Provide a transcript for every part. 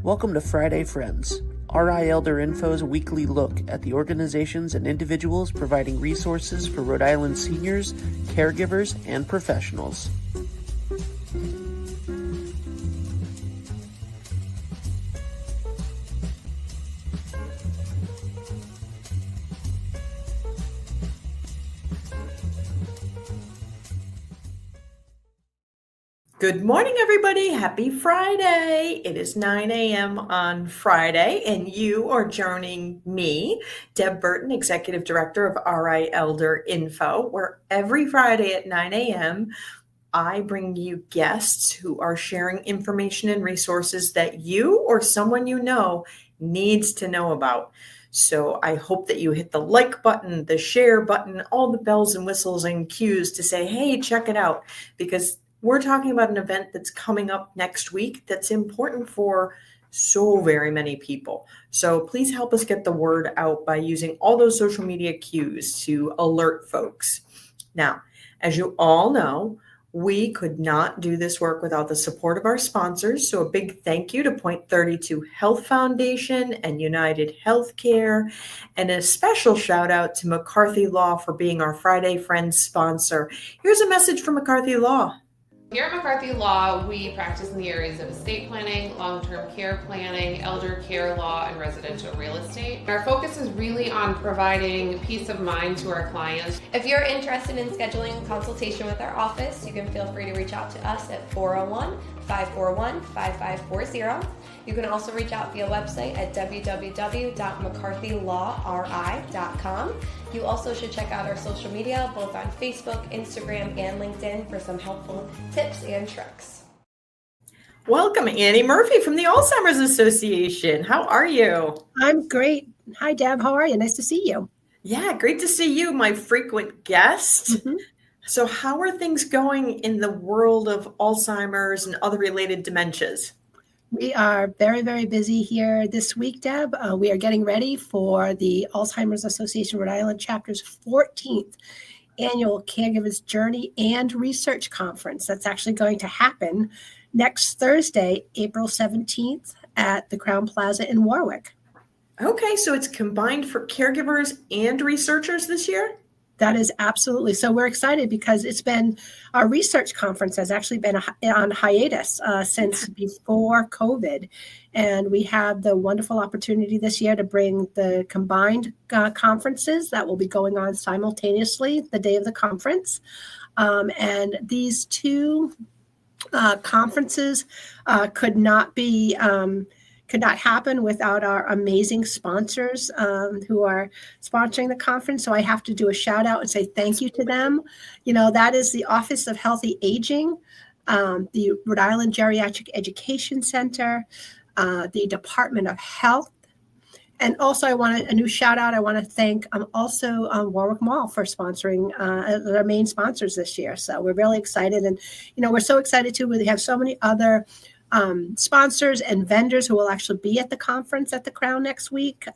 Welcome to Friday Friends, RI Elder Info's weekly look at the organizations and individuals providing resources for Rhode Island seniors, caregivers, and professionals. Good morning, everybody. Happy Friday. It is 9 a.m. on Friday, and you are joining me, Deb Burton, Executive Director of RI Elder Info, where every Friday at 9 a.m. I bring you guests who are sharing information and resources that you or someone you know needs to know about. So I hope that you hit the like button, the share button, all the bells and whistles and cues to say, hey, check it out, because we're talking about an event that's coming up next week that's important for so very many people. So please help us get the word out by using all those social media cues to alert folks. Now, as you all know, we could not do this work without the support of our sponsors. So a big thank you to Point 32 Health Foundation and United Healthcare, and a special shout out to McCarthy Law for being our Friday Friends sponsor. Here's a message from McCarthy Law. Here at McCarthy Law, we practice in the areas of estate planning, long-term care planning, elder care law, and residential real estate. Our focus is really on providing peace of mind to our clients. If you're interested in scheduling a consultation with our office, you can feel free to reach out to us at 401-541-5540. You can also reach out via website at www.mccarthylawri.com. You also should check out our social media, both on Facebook, Instagram, and LinkedIn for some helpful tips and tricks. Welcome, Annie Murphy from the Alzheimer's Association. How are you? I'm great. Hi, Deb. How are you? Nice to see you. Yeah, great to see you, my frequent guest. Mm-hmm. So how are things going in the world of Alzheimer's and other related dementias? We are very, very busy here this week, Deb. We are getting ready for the Alzheimer's Association Rhode Island Chapter's 14th Annual Caregivers Journey and Research Conference. That's actually going to happen next Thursday, April 17th at the Crown Plaza in Warwick. Okay, so it's combined for caregivers and researchers this year? That is absolutely. So we're excited because it's been, our research conference has actually been on hiatus since before COVID. And we have the wonderful opportunity this year to bring the combined conferences that will be going on simultaneously the day of the conference. And these two conferences could not happen without our amazing sponsors who are sponsoring the conference. So I have to do a shout out and say thank you to them. You know, that is the Office of Healthy Aging, the Rhode Island Geriatric Education Center, the Department of Health. And also I want a new shout out. I want to thank also Warwick Mall for sponsoring our main sponsors this year. So we're really excited. And, you know, we're so excited too. We have so many other sponsors and vendors who will actually be at the conference at the Crown next week,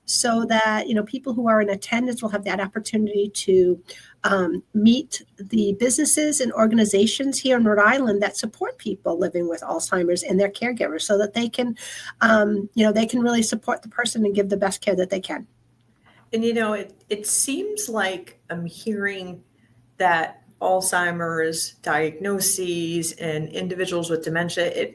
so that, you know, people who are in attendance will have that opportunity to meet the businesses and organizations here in Rhode Island that support people living with Alzheimer's and their caregivers, so that they can, they can really support the person and give the best care that they can. And, you know, it seems like I'm hearing that Alzheimer's diagnoses and individuals with dementia,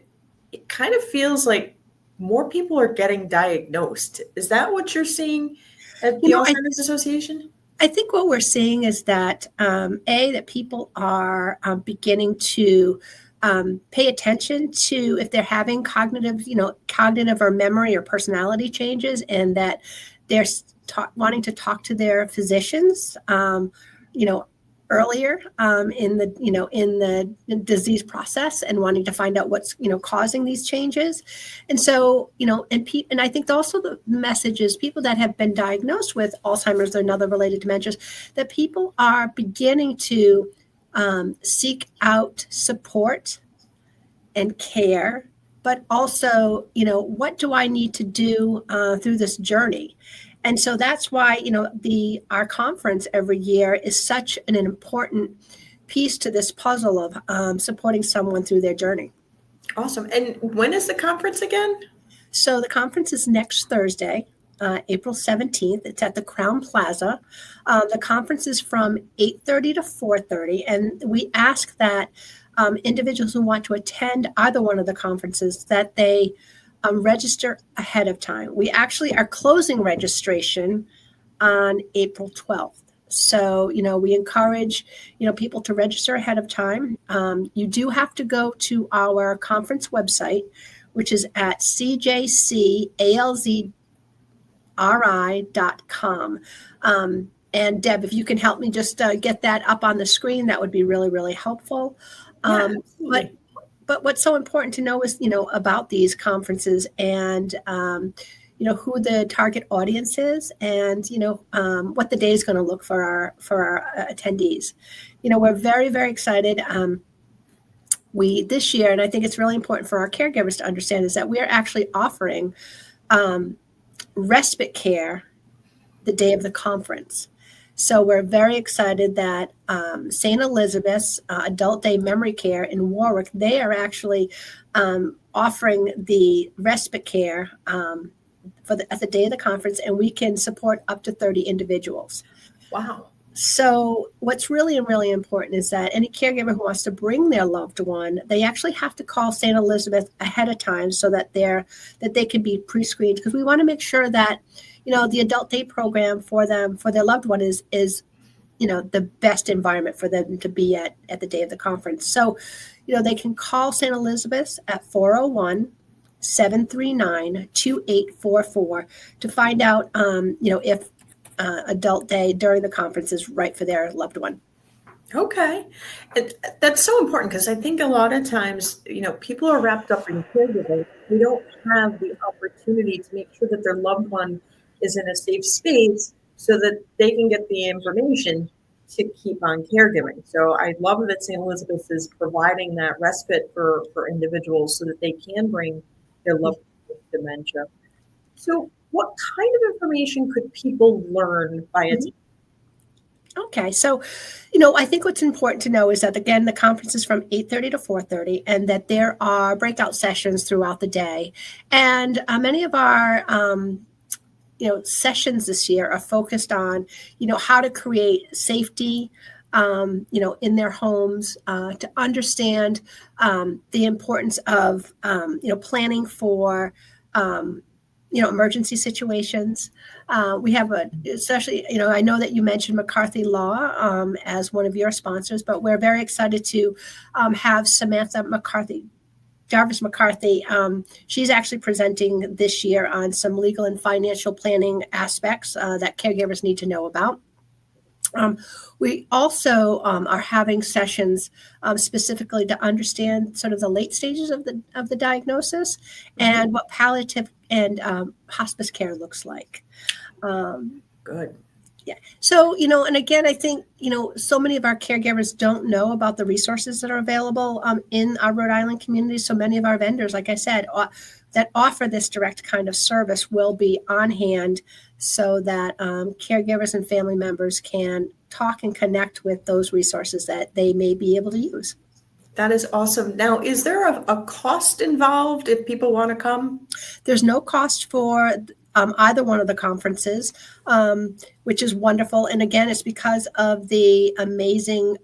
it kind of feels like more people are getting diagnosed. Is that what you're seeing at the Alzheimer's Association? I think what we're seeing is that, that people are beginning to pay attention to if they're having cognitive or memory or personality changes, and that they're wanting to talk to their physicians, earlier in the disease process, and wanting to find out what's causing these changes. And so and I think also the message is people that have been diagnosed with Alzheimer's and other related dementias, that people are beginning to seek out support and care, but also what do I need to do through this journey. And so that's why, our conference every year is such an important piece to this puzzle of supporting someone through their journey. Awesome. And when is the conference again? So the conference is next Thursday, April 17th. It's at the Crown Plaza. The conference is from 8:30 to 4:30, and we ask that individuals who want to attend either one of the conferences that they register ahead of time. We actually are closing registration on April 12th. So, we encourage, people to register ahead of time. You do have to go to our conference website, which is at cjcalzri.com. And Deb, if you can help me just get that up on the screen, that would be really, really helpful. But what's so important to know is, about these conferences and, who the target audience is and, what the day is going to look for our attendees. We're very, very excited. This year, and I think it's really important for our caregivers to understand, is that we are actually offering respite care the day of the conference. So we're very excited that St. Elizabeth's Adult Day Memory Care in Warwick, they are actually offering the respite care at the day of the conference, and we can support up to 30 individuals. Wow. So what's really, really important is that any caregiver who wants to bring their loved one, they actually have to call St. Elizabeth ahead of time so that they can be pre-screened, because we want to make sure that the adult day program for their loved one is the best environment for them to be at the day of the conference. So they can call St. Elizabeth's at 401-739-2844 to find out if adult day during the conference is right for their loved one. Okay. That's so important, because I think a lot of times, people are wrapped up in caregiving. We don't have the opportunity to make sure that their loved one is in a safe space so that they can get the information to keep on caregiving. So I love that St. Elizabeth is providing that respite for individuals so that they can bring their loved one with dementia. So what kind of information could people learn by attending? Okay, so, I think what's important to know is that, again, the conference is from 8:30 to 4:30, and that there are breakout sessions throughout the day. And many of our, sessions this year are focused on, how to create safety, in their homes, to understand the importance of, planning for, emergency situations. We have especially, I know that you mentioned McCarthy Law as one of your sponsors, but we're very excited to have Samantha Jarvis McCarthy. She's actually presenting this year on some legal and financial planning aspects that caregivers need to know about. We also are having sessions specifically to understand sort of the late stages of the diagnosis and what palliative and hospice care looks like. Good. Yeah. So, and again, I think, so many of our caregivers don't know about the resources that are available in our Rhode Island community. So many of our vendors, like I said, that offer this direct kind of service will be on hand so that caregivers and family members can talk and connect with those resources that they may be able to use. That is awesome. Now, is there a cost involved if people want to come? There's no cost for either one of the conferences, which is wonderful. And again, it's because of the amazing,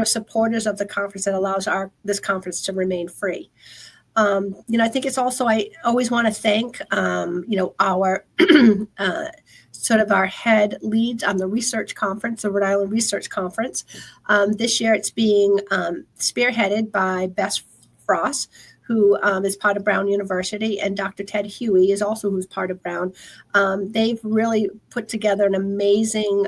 supporters of the conference that allows this conference to remain free. I think it's also, I always want to thank, our sort of our head leads on the research conference, the Rhode Island Research Conference. This year it's being spearheaded by Bess Frost, who is part of Brown University, and Dr. Ted Huey is also who's part of Brown. They've really put together an amazing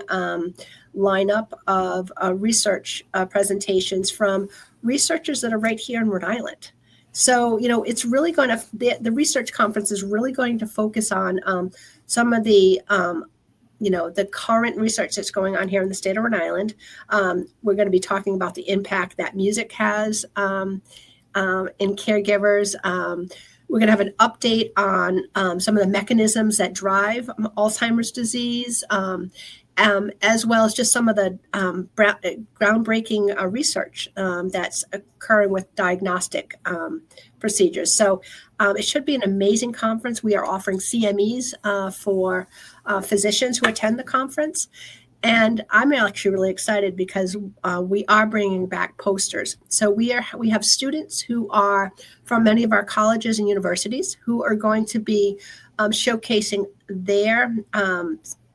lineup of research presentations from researchers that are right here in Rhode Island. So, it's really going to, the research conference is really going to focus on some of the, the current research that's going on here in the state of Rhode Island. We're going to be talking about the impact that music has in caregivers. We're going to have an update on some of the mechanisms that drive Alzheimer's disease. as well as just some of the groundbreaking research that's occurring with diagnostic procedures. So it should be an amazing conference. We are offering CMEs for physicians who attend the conference. And I'm actually really excited because we are bringing back posters. So we have students who are from many of our colleges and universities who are going to be showcasing their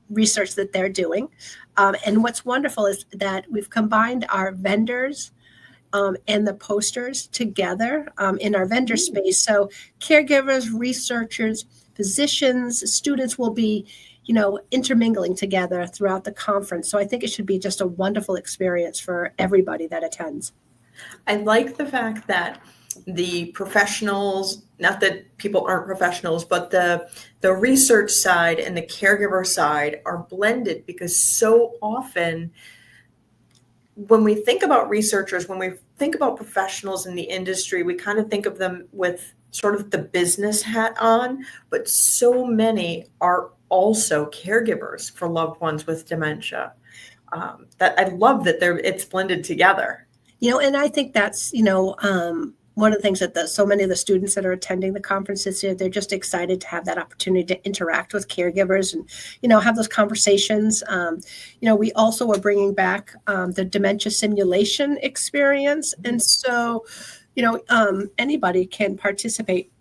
research that they're doing. And what's wonderful is that we've combined our vendors and the posters together in our vendor space. So caregivers, researchers, physicians, students will be, intermingling together throughout the conference. So I think it should be just a wonderful experience for everybody that attends. I like the fact that the professionals, not that people aren't professionals, but the research side and the caregiver side are blended, because so often when we think about researchers, when we think about professionals in the industry, we kind of think of them with sort of the business hat on, but so many are also caregivers for loved ones with dementia. That I love that it's blended together. And I think that's, one of the things that so many of the students that are attending the conference this year, they're just excited to have that opportunity to interact with caregivers and, have those conversations. We also are bringing back the dementia simulation experience. And so, anybody can participate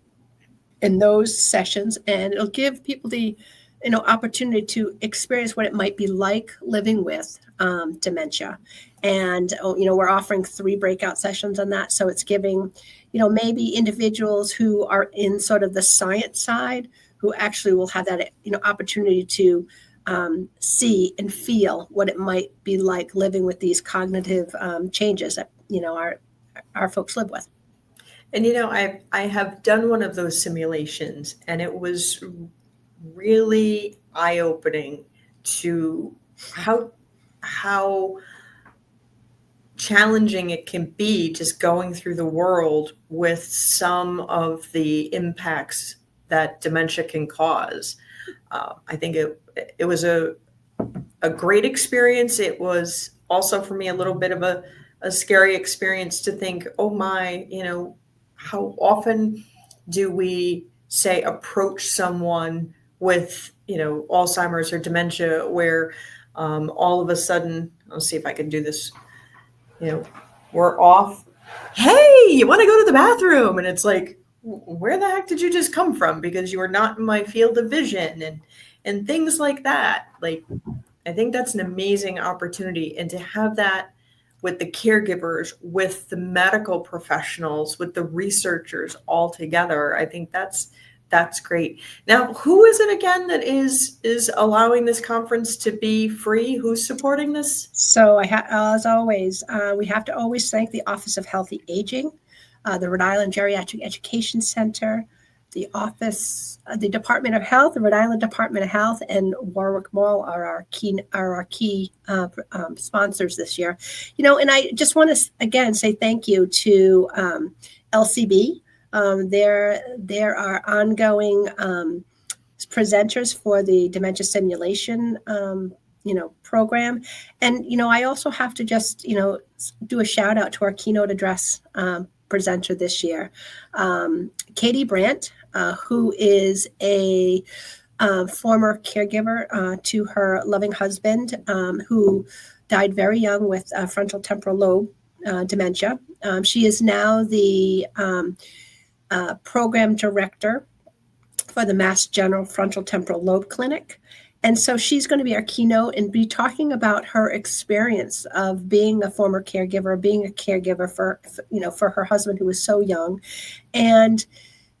in those sessions, and it'll give people the opportunity to experience what it might be like living with dementia. And, we're offering 3 breakout sessions on that. So it's giving, maybe individuals who are in sort of the science side, who actually will have that, opportunity to see and feel what it might be like living with these cognitive changes that, our folks live with. And, I have done one of those simulations, and it was really eye-opening to how challenging it can be just going through the world with some of the impacts that dementia can cause. I think it was a great experience. It was also for me a little bit of a scary experience to think, oh my, how often do we say approach someone with, Alzheimer's or dementia, where all of a sudden, I'll see if I can do this, we're off. Hey, you want to go to the bathroom? And it's like, where the heck did you just come from? Because you are not in my field of vision, and things like that. Like, I think that's an amazing opportunity. And to have that with the caregivers, with the medical professionals, with the researchers all together, I think that's great. Now, who is it again that is allowing this conference to be free? Who's supporting this? So as always, we have to always thank the Office of Healthy Aging, the Rhode Island Geriatric Education Center, the Department of Health, the Rhode Island Department of Health, and Warwick Mall are our key sponsors this year. And I just want to again say thank you to LCB. There are ongoing presenters for the dementia simulation, program. And, I also have to just, do a shout out to our keynote address presenter this year, Katie Brandt, who is a former caregiver to her loving husband, who died very young with frontal temporal lobe dementia. She is now the program director for the Mass General Frontal Temporal Lobe Clinic. And so she's going to be our keynote and be talking about her experience of being a former caregiver, being a caregiver for her husband who was so young, and,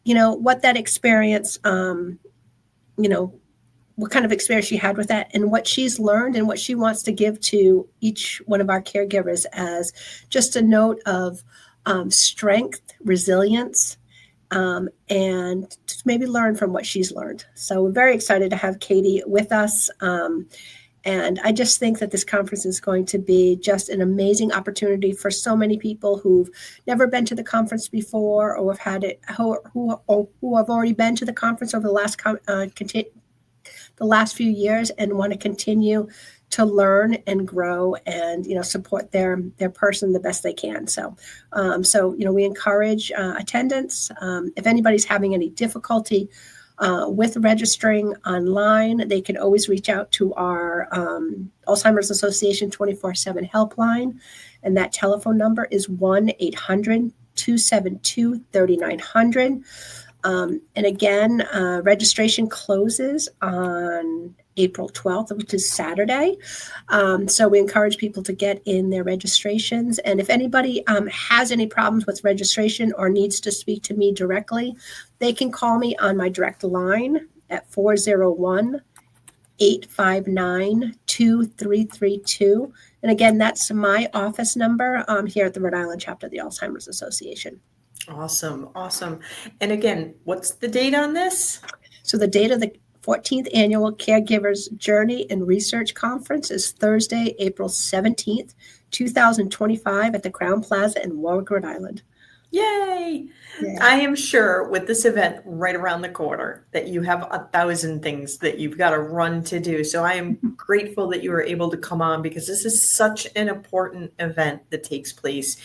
what that experience, what kind of experience she had with that, and what she's learned and what she wants to give to each one of our caregivers as just a note of strength, resilience, and just maybe learn from what she's learned. So we're very excited to have Katie with us. And I just think that this conference is going to be just an amazing opportunity for so many people who've never been to the conference before, or have had it, who have already been to the conference over the last few years and want to continue to learn and grow and, support their person the best they can. So, we encourage attendance. If anybody's having any difficulty with registering online, they can always reach out to our Alzheimer's Association 24/7 helpline. And that telephone number is 1-800-272-3900. And again, registration closes on April 12th, which is Saturday. So we encourage people to get in their registrations. And if anybody has any problems with registration or needs to speak to me directly, they can call me on my direct line at 401-859-2332. And again, that's my office number here at the Rhode Island chapter of the Alzheimer's Association. Awesome. And again, what's the date on this? So the date of the 14th Annual Caregivers Journey and Research Conference is Thursday, April 17th, 2025 at the Crown Plaza in Warwick, Rhode Island. Yay! I am sure with this event right around the corner that you have 1,000 things that you've got to run to do. So I am grateful that you were able to come on because this is such an important event that takes place.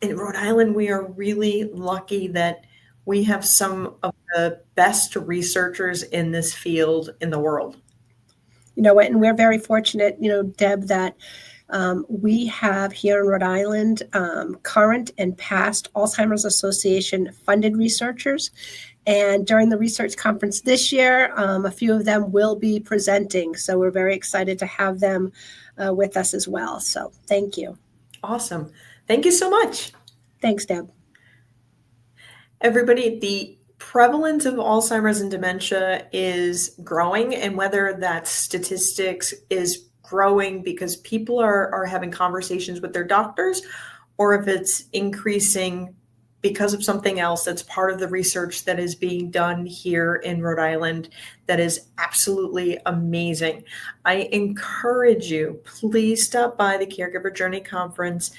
In Rhode Island, we are really lucky that we have some of the best researchers in this field in the world. And we're very fortunate, Deb, that we have here in Rhode Island current and past Alzheimer's Association funded researchers. And during the research conference this year, a few of them will be presenting. So we're very excited to have them with us as well. So thank you. Awesome. Thank you so much. Thanks, Deb. Everybody, the prevalence of Alzheimer's and dementia is growing, and whether that statistics is growing because people are having conversations with their doctors, or if it's increasing because of something else that's part of the research that is being done here in Rhode Island, that is absolutely amazing. I encourage you, please stop by the Caregiver Journey Conference,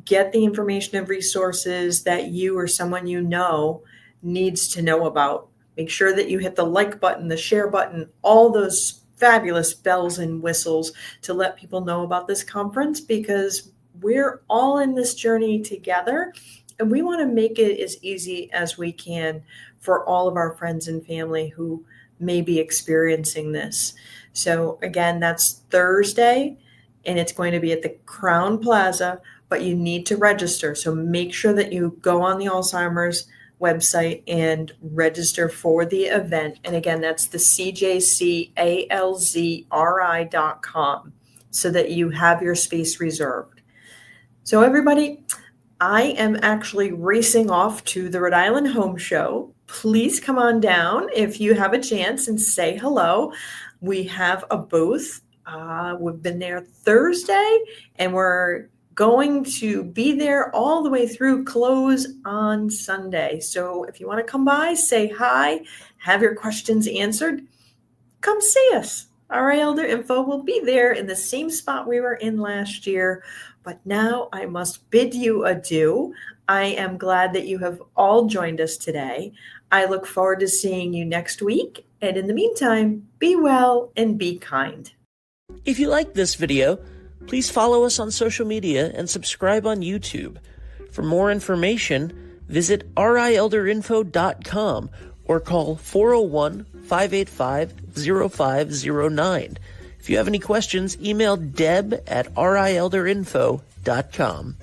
get the information and resources that you or someone you know needs to know about. Make sure that you hit the like button, the share button, all those fabulous bells and whistles to let people know about this conference, because we're all in this journey together and we want to make it as easy as we can for all of our friends and family who may be experiencing this. So again, that's Thursday and it's going to be at the Crown Plaza, but you need to register. So make sure that you go on the Alzheimer's website and register for the event. And again, that's the CJCALZRI.com so that you have your space reserved. So everybody, I am actually racing off to the Rhode Island Home Show. Please come on down if you have a chance and say hello. We have a booth. We've been there Thursday and we're going to be there all the way through close on Sunday. So if you want to come by, say hi, have your questions answered, come see us. RI Elder Info will be there in the same spot we were in last year. But now I must bid you adieu. I am glad that you have all joined us today. I look forward to seeing you next week. And in the meantime, be well and be kind. If you like this video, please follow us on social media and subscribe on YouTube. For more information, visit rielderinfo.com or call 401-585-0509. If you have any questions, email deb@rielderinfo.com.